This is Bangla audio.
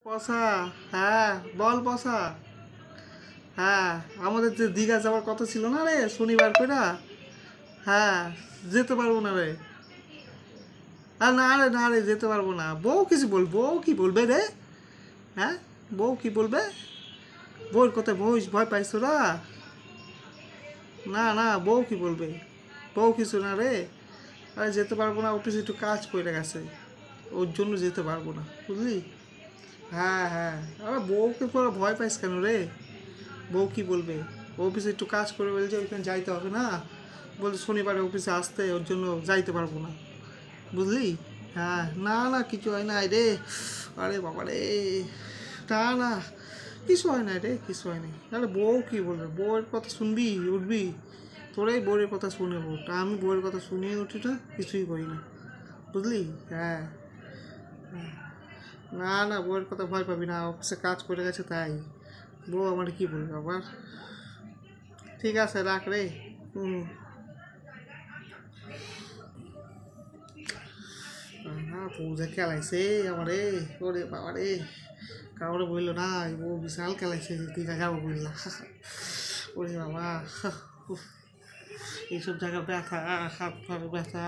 পসা, হ্যাঁ বল পসা। হ্যাঁ, আমাদের যে দীঘা যাওয়ার কথা ছিল না রে শনিবার কইরা। হ্যাঁ, যেতে পারবো না রে। আর না রে যেতে পারবো না। বউ কিছু বউ কি বলবে রে? হ্যাঁ, বউ কি বলবে? বউর কথা ভয় পাইছো না? না বউ কি বলবে? বউ কিছু না রে। আরে যেতে পারবো না, অফিসে একটু কাজ করে গেছে, ওর জন্য যেতে পারবো না, বুঝলি? হ্যাঁ, আরে বউকে পুরো ভয় পাইস কেন রে? বউ কি বলবে? অফিসে একটু কাজ করে বলছে ওইখানে যাইতে হবে না, বলছে শনিবারে অফিসে আসতে, ওর জন্য যাইতে পারবো না, বুঝলি? হ্যাঁ, না কিছু হয় না রে। আরে বাবা রে, না কিছু হয় না রে, কিছু হয় না। আরে বউ কি বলবে? বউয়ের কথা শুনবি উঠবি? তোরাই বউয়ের কথা শুনে ওঠ, আমি বউয়ের কথা শুনিয়ে উঠি না, কিছুই করি না, বুঝলি? হ্যাঁ, না বউয়ের কথা ভয় পাবি না, অফিসে কাজ করে গেছে তাই। বউ আমার কি বলবে আবার? ঠিক আছে রাখ রে। হুম। পূজা খেলাইছে আমারে, ওরে বাবা রে, কাউরে বললো না, ও বিশাল খেলাইছে, দীঘা যাবো বললা। ওরে বাবা, এইসব জায়গা ব্যথা, হাত পা ব্যথা।